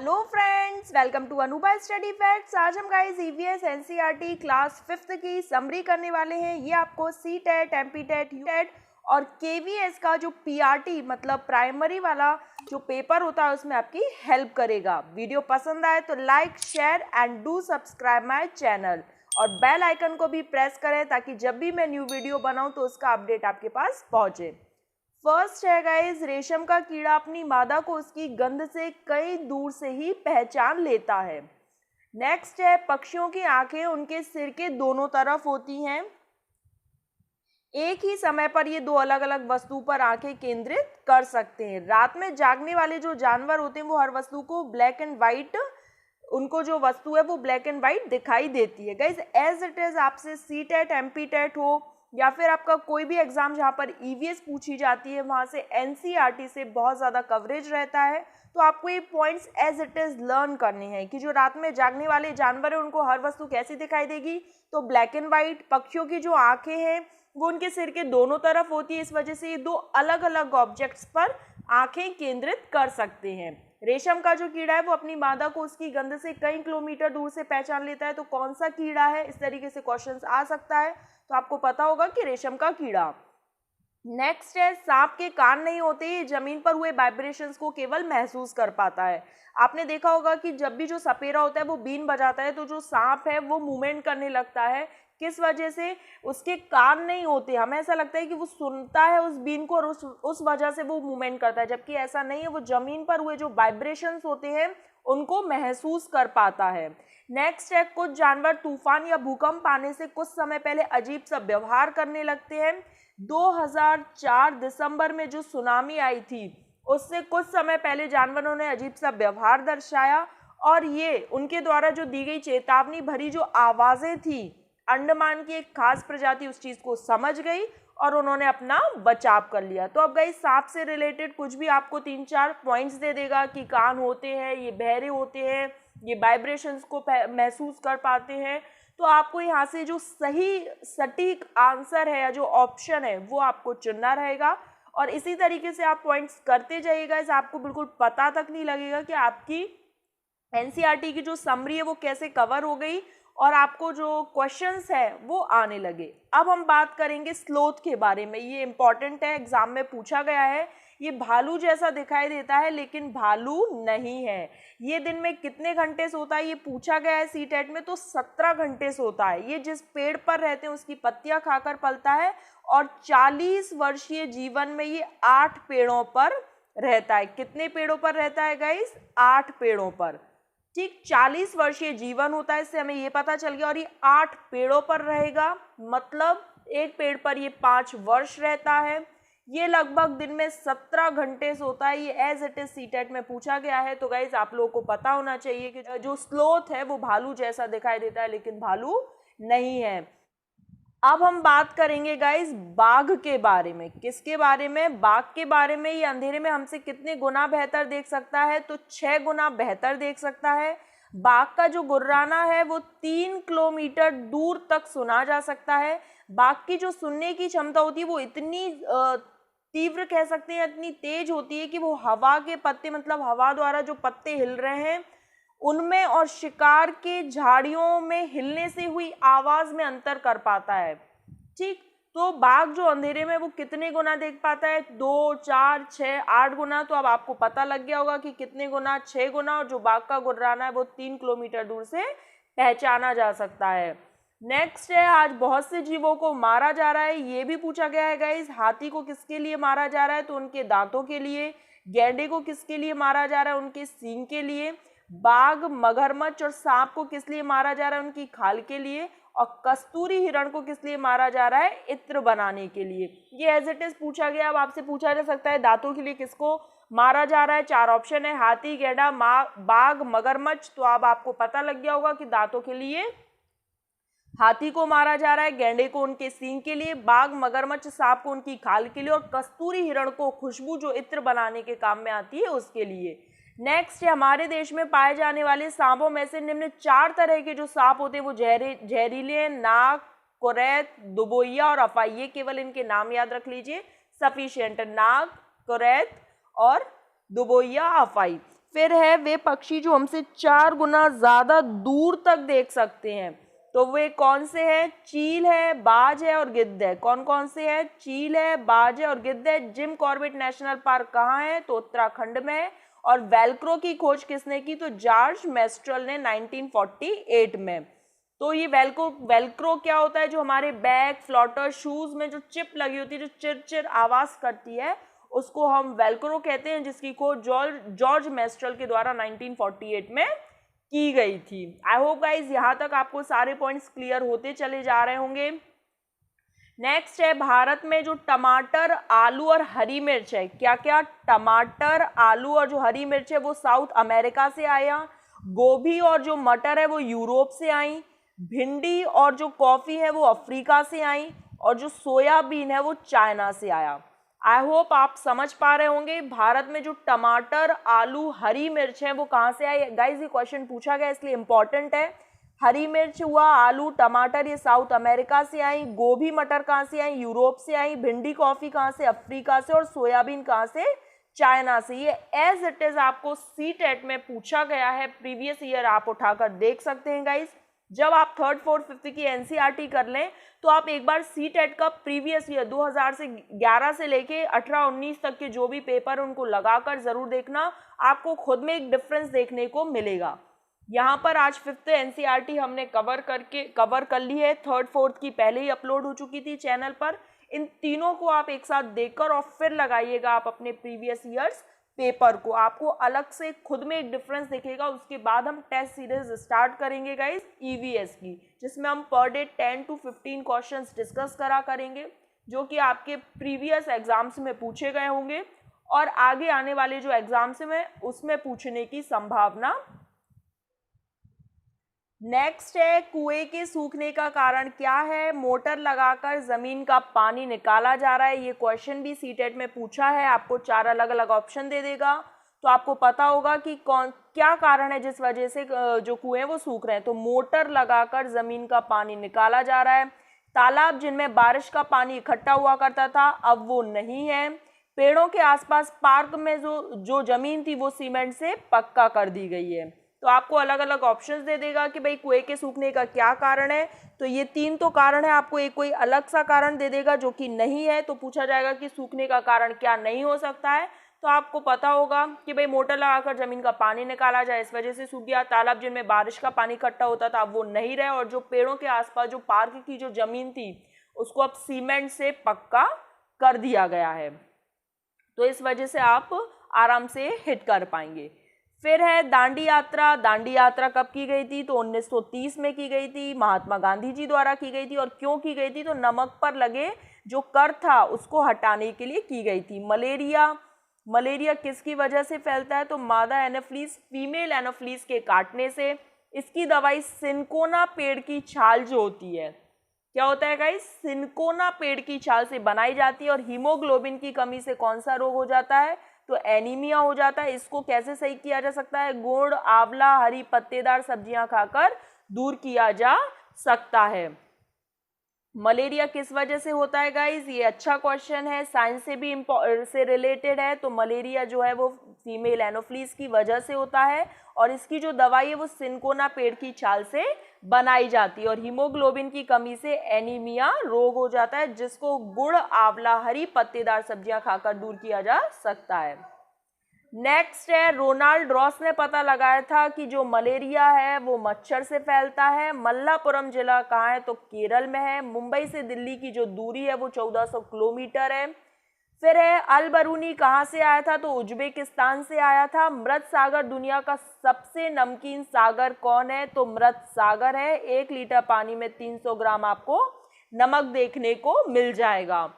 Hello friends, welcome to Anubha study facts. आज हम guys EVS NCERT class 5th की summary करने वाले हैं। ये आपको C TET, MP TET, UTET और केवीएस का जो पीआरटी मतलब प्राइमरी वाला जो पेपर होता है उसमें आपकी हेल्प करेगा। वीडियो पसंद आए तो like, share and do subscribe my channel और बेल आइकन को भी प्रेस करें ताकि जब भी मैं न्यू वीडियो बनाऊं तो उसका अपडेट आपके पास पहुंचे। फर्स्ट है गाइस, रेशम का कीड़ा अपनी मादा को उसकी गंध से कई दूर से ही पहचान लेता है। नेक्स्ट है, पक्षियों की आंखें उनके सिर के दोनों तरफ होती हैं। एक ही समय पर ये दो अलग अलग वस्तु पर आंखें केंद्रित कर सकते हैं। रात में जागने वाले जो जानवर होते हैं वो हर वस्तु को ब्लैक एंड वाइट, उनको जो वस्तु है वो ब्लैक एंड वाइट दिखाई देती है। गाइस एज इट इज आपसे सी टेट, एमपी टेट हो या फिर आपका कोई भी एग्जाम जहाँ पर ईवीएस पूछी जाती है वहाँ से एनसीईआरटी से बहुत ज़्यादा कवरेज रहता है, तो आपको ये points as it is learn करने हैं कि जो रात में जागने वाले जानवर हैं उनको हर वस्तु कैसी दिखाई देगी, तो ब्लैक एंड वाइट। पक्षियों की जो आंखें हैं वो उनके सिर के दोनों तरफ होती है, इस वजह से ये दो अलग अलग ऑब्जेक्ट्स पर आंखें केंद्रित कर सकते हैं। रेशम का जो कीड़ा है वो अपनी मादा को उसकी गंध से कई किलोमीटर दूर से पहचान लेता है, तो कौन सा कीड़ा है, इस तरीके से क्वेश्चंस आ सकता है। तो आपको पता होगा कि रेशम का कीड़ा। नेक्स्ट है, सांप के कान नहीं होते, ये जमीन पर हुए वाइब्रेशंस को केवल महसूस कर पाता है। आपने देखा होगा कि जब भी जो सपेरा होता है वो बीन बजाता है तो जो सांप है वो मूवमेंट करने लगता है। किस वजह से? उसके कान नहीं होते, हमें ऐसा लगता है कि वो सुनता है उस बीन को और उस वजह से वो मूवमेंट करता है, जबकि ऐसा नहीं है। वो जमीन पर हुए जो वाइब्रेशंस होते हैं उनको महसूस कर पाता है। नेक्स्ट है, कुछ जानवर तूफान या भूकंप आने से कुछ समय पहले अजीब सा व्यवहार करने लगते हैं। 2004 दिसंबर में जो सुनामी आई थी उससे कुछ समय पहले जानवरों ने अजीब सा व्यवहार दर्शाया और ये उनके द्वारा जो दी गई चेतावनी भरी जो आवाजें थी, अंडमान की एक खास प्रजाति उस चीज को समझ गई और उन्होंने अपना बचाव कर लिया। तो अब गाइस सांप से रिलेटेड कुछ भी आपको 3-4 पॉइंट्स दे देगा कि कान होते हैं, ये बहरे होते हैं, ये वाइब्रेशंस को महसूस कर पाते हैं, तो आपको यहाँ से जो सही सटीक आंसर है या जो ऑप्शन है वो आपको चुनना रहेगा और इसी तरीके से आप पॉइंट्स करते जाइएगा। इस आपको बिल्कुल पता तक नहीं लगेगा कि आपकी एनसीईआरटी की जो समरी है वो कैसे कवर हो गई और आपको जो क्वेश्चंस है वो आने लगे। अब हम बात करेंगे स्लोथ के बारे में। ये इंपॉर्टेंट है, एग्जाम में पूछा गया है। ये भालू जैसा दिखाई देता है लेकिन भालू नहीं है। ये दिन में कितने घंटे सोता है ये पूछा गया है सी टेट में, तो 17 घंटे सोता है। ये जिस पेड़ पर रहते हैं उसकी पत्तियां खाकर पलता है और 40 वर्षीय जीवन में ये 8 पेड़ों पर रहता है। कितने पेड़ों पर रहता है गाइस? 8 पेड़ों पर। ठीक, 40 वर्षीय जीवन होता है, इससे हमें ये पता चल गया। और ये 8 पेड़ों पर रहेगा, मतलब एक पेड़ पर ये 5 वर्ष रहता है। ये लगभग दिन में 17 घंटे सोता है। ये as it is C TET में पूछा गया है। तो गाइज आप लोगों को पता होना चाहिए कि जो स्लोथ है वो भालू जैसा दिखाई देता है लेकिन भालू नहीं है। अब हम बात करेंगे गाइस बाघ के बारे में। किसके बारे में? बाघ के बारे में। ये अंधेरे में हमसे कितने गुना बेहतर देख सकता है? तो 6 गुना बेहतर देख सकता है। बाघ का जो गुर्राना है वो 3 किलोमीटर दूर तक सुना जा सकता है। बाघ की जो सुनने की क्षमता होती है वो इतनी तीव्र कह सकते हैं, इतनी तेज होती है कि वो हवा के पत्ते मतलब हवा द्वारा जो पत्ते हिल रहे हैं उनमें और शिकार के झाड़ियों में हिलने से हुई आवाज में अंतर कर पाता है। ठीक, तो बाघ जो अंधेरे में वो कितने गुना देख पाता है? 2, 4, 6, 8 गुना। तो अब आपको पता लग गया होगा कि कितने गुना? 6 गुना। और जो बाघ का गुर्राना है वो 3 किलोमीटर दूर से पहचाना जा सकता है। नेक्स्ट है, आज बहुत से जीवों को मारा जा रहा है। ये भी पूछा गया है गाइस। हाथी को किसके लिए मारा जा रहा है? तो उनके दांतों के लिए। गैंडे को किसके लिए मारा जा रहा है? उनके सींग के लिए। बाघ, मगरमच्छ और सांप को किस लिए मारा जा रहा है? उनकी खाल के लिए। और कस्तूरी हिरण को किस लिए मारा जा रहा है? इत्र बनाने के लिए। ये एज इट इज पूछा गया। अब आपसे पूछा जा सकता है दांतों के लिए किसको मारा जा रहा है? 4 ऑप्शन है, हाथी, गैंडा, बाघ, मगरमच्छ। तो अब आपको पता लग गया होगा कि दांतों के लिए हाथी को मारा जा रहा है, गैंडे को उनके सींग के लिए, बाघ, मगरमच्छ, सांप को उनकी खाल के लिए और कस्तूरी हिरण को खुशबू जो इत्र बनाने के काम में आती है उसके लिए। नेक्स्ट है, हमारे देश में पाए जाने वाले सांपों में से निम्न 4 तरह के जो सांप होते हैं वो जहरीले हैं। नाग, कुरैत, दुबोइया और अफाई। ये केवल इनके नाम याद रख लीजिए, सफिशिएंट। नाग, कुरैत और दुबोइया, अफाई। फिर है वे पक्षी जो हमसे 4 गुना ज़्यादा दूर तक देख सकते हैं, तो वे कौन से हैं? चील है, बाज है और गिद्ध है। कौन कौन से हैं? चील है, बाज है और गिद्ध है। जिम कॉर्बेट नेशनल पार्क कहाँ है? तो उत्तराखंड में है। और वेल्क्रो की खोज किसने की? तो जॉर्ज मेस्ट्रल ने 1948 में। तो ये वेल्क्रो क्या होता है? जो हमारे बैग, फ्लॉटर, शूज में जो चिप लगी होती है, जो चिर चिर आवाज करती है, उसको हम वेल्क्रो कहते हैं, जिसकी खोज जॉर्ज मेस्ट्रल के द्वारा 1948 में की गई थी। आई होप गाइज यहाँ तक आपको सारे पॉइंट्स क्लियर होते चले जा रहे होंगे। नेक्स्ट है भारत में जो टमाटर, आलू और हरी मिर्च है, क्या क्या? टमाटर, आलू और जो हरी मिर्च है वो साउथ अमेरिका से आया। गोभी और जो मटर है वो यूरोप से आई। भिंडी और जो कॉफी है वो अफ्रीका से आई। और जो सोयाबीन है वो चाइना से आया। आई होप आप समझ पा रहे होंगे। भारत में जो टमाटर, आलू, हरी मिर्च है वो कहाँ से आई? गाइज ये क्वेश्चन पूछा गया इसलिए इंपॉर्टेंट है। हरी मिर्च हुआ, आलू, टमाटर ये साउथ अमेरिका से आई। गोभी, मटर कहाँ से आई? यूरोप से आई। भिंडी, कॉफी कहाँ से? अफ्रीका से। और सोयाबीन कहाँ से? चाइना से। ये एज इट इज आपको सीटेट में पूछा गया है, प्रीवियस ईयर आप उठाकर देख सकते हैं गाइज। जब आप 3rd, 4th, 5th की एनसीईआरटी कर लें तो आप एक बार सीटेट का प्रीवियस ईयर 2011 से लेके 18-19 तक के जो भी पेपर उनको लगाकर जरूर देखना, आपको खुद में एक डिफरेंस देखने को मिलेगा। यहाँ पर आज 5th एनसीईआरटी हमने कवर कर ली है। 3rd, 4th की पहले ही अपलोड हो चुकी थी चैनल पर। इन तीनों को आप एक साथ देखकर और फिर लगाइएगा आप अपने प्रीवियस ईयर्स पेपर को, आपको अलग से खुद में एक डिफरेंस दिखेगा। उसके बाद हम टेस्ट सीरीज स्टार्ट करेंगे गाइज ईवीएस की, जिसमें हम per day 10 to 15 questions discuss करा करेंगे, जो कि आपके प्रीवियस एग्जाम्स में पूछे गए होंगे और आगे आने वाले जो एग्जाम्स में उसमें पूछने की संभावना। नेक्स्ट है कुएं के सूखने का कारण क्या है? मोटर लगाकर जमीन का पानी निकाला जा रहा है। ये क्वेश्चन भी सीटेट में पूछा है, आपको 4 अलग अलग ऑप्शन दे देगा, तो आपको पता होगा कि क्या कारण है जिस वजह से जो कुएं वो सूख रहे हैं। तो मोटर लगाकर जमीन का पानी निकाला जा रहा है। तालाब जिनमें बारिश का पानी इकट्ठा हुआ करता था अब वो नहीं है। पेड़ों के आसपास पार्क में जो जमीन थी वो सीमेंट से पक्का कर दी गई है। तो आपको अलग अलग ऑप्शंस दे देगा कि भाई कुएं के सूखने का क्या कारण है। तो ये 3 तो कारण है, आपको एक कोई अलग सा कारण दे देगा जो कि नहीं है। तो पूछा जाएगा कि सूखने का कारण क्या नहीं हो सकता है, तो आपको पता होगा कि भाई मोटर लगाकर जमीन का पानी निकाला जाए, इस वजह से सूख गया। तालाब जिनमें बारिश का पानी इकट्ठा होता था अब वो नहीं रहे। और जो पेड़ों के आसपास जो पार्क की जो जमीन थी उसको अब सीमेंट से पक्का कर दिया गया है। तो इस वजह से आप आराम से हिट कर पाएंगे। फिर है दांडी यात्रा। दांडी यात्रा कब की गई थी? तो 1930 में की गई थी, महात्मा गांधी जी द्वारा की गई थी। और क्यों की गई थी? तो नमक पर लगे जो कर था उसको हटाने के लिए की गई थी। मलेरिया किसकी वजह से फैलता है? तो मादा एनोफ्लीज फीमेल एनोफ्लीज के काटने से। इसकी दवाई सिनकोना पेड़ की छाल जो होती है, क्या होता है गाइस? सिनकोना पेड़ की छाल से बनाई जाती है। और हीमोग्लोबिन की कमी से कौन सा रोग हो जाता है? तो एनीमिया हो जाता है। इसको कैसे सही किया जा सकता है? गुड़, आंवला, हरी पत्तेदार सब्जियां खाकर दूर किया जा सकता है। मलेरिया किस वजह से होता है गाइस? ये अच्छा क्वेश्चन है, साइंस से भी से रिलेटेड है। तो मलेरिया जो है वो फीमेल एनोफ्लीज की वजह से होता है और इसकी जो दवाई है वो सिनकोना पेड़ की छाल से बनाई जाती है। और हीमोग्लोबिन की कमी से एनीमिया रोग हो जाता है, जिसको गुड़, आंवला, हरी पत्तेदार सब्जियां खाकर दूर किया जा सकता है। नेक्स्ट है रोनाल्ड रॉस ने पता लगाया था कि जो मलेरिया है वो मच्छर से फैलता है। मल्लापुरम जिला कहाँ है? तो केरल में है। मुंबई से दिल्ली की जो दूरी है वो 1400 किलोमीटर है। फिर है अल बरूनी कहाँ से आया था? तो उज्बेकिस्तान से आया था। मृत सागर दुनिया का सबसे नमकीन सागर कौन है? तो मृत सागर है। 1 लीटर पानी में 300 ग्राम आपको नमक देखने को मिल जाएगा।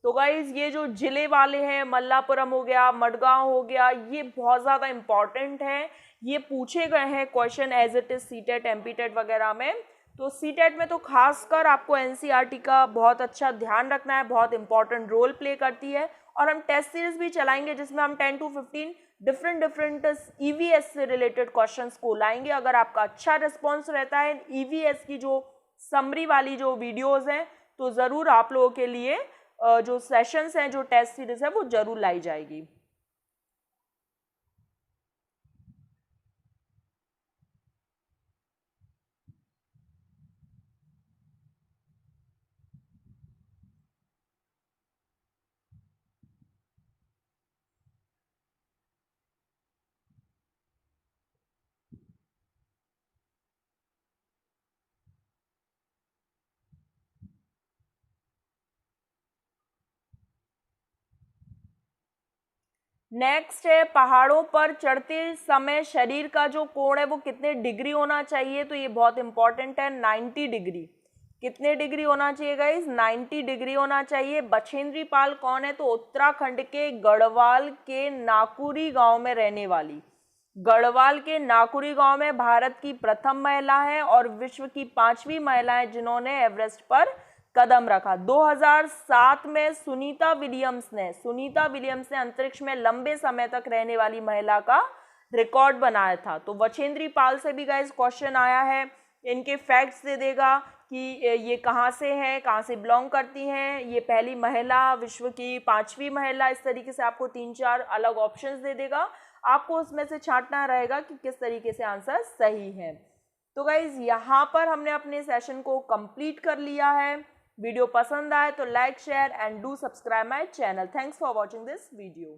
तो गाइज ये जो जिले वाले हैं, मल्लापुरम हो गया, मडगांव हो गया, ये बहुत ज़्यादा इंपॉर्टेंट है। ये पूछे गए हैं question as it is CTET, MPTET वगैरह में। तो सीटेट में तो खासकर आपको एनसीईआरटी का बहुत अच्छा ध्यान रखना है, बहुत इंपॉर्टेंट रोल प्ले करती है। और हम टेस्ट सीरीज भी चलाएंगे जिसमें हम 10 to 15 डिफरेंट ईवीएस से रिलेटेड क्वेश्चंस को लाएंगे। अगर आपका अच्छा रिस्पॉन्स रहता है ईवीएस की जो समरी वाली जो वीडियोस हैं तो ज़रूर आप लोगों के लिए जो सेशंस हैं, जो टेस्ट सीरीज है वो जरूर लाई जाएगी। नेक्स्ट है पहाड़ों पर चढ़ते समय शरीर का जो कोण है वो कितने डिग्री होना चाहिए, तो ये बहुत इंपॉर्टेंट है, 90 डिग्री। कितने डिग्री होना चाहिए गाइस, 90 डिग्री होना चाहिए। बछेंद्री पाल कौन है, तो उत्तराखंड के गढ़वाल के नाकुरी गांव में रहने वाली, गढ़वाल के नाकुरी गांव में भारत की प्रथम महिला है और विश्व की 5वीं महिला है जिन्होंने एवरेस्ट पर कदम रखा। 2007 में सुनीता विलियम्स ने अंतरिक्ष में लंबे समय तक रहने वाली महिला का रिकॉर्ड बनाया था। तो बछेंद्री पाल से भी गाइस क्वेश्चन आया है, इनके फैक्ट्स दे देगा कि ये कहाँ से है, कहाँ से बिलोंग करती हैं, ये पहली महिला, विश्व की 5वीं महिला, इस तरीके से आपको 3-4 अलग ऑप्शंस दे देगा। आपको उसमें से छांटना रहेगा कि किस तरीके से आंसर सही है। तो गाइज यहाँ पर हमने अपने सेशन को कंप्लीट कर लिया है। वीडियो पसंद आए तो like, share and do subscribe my channel. Thanks for watching this video.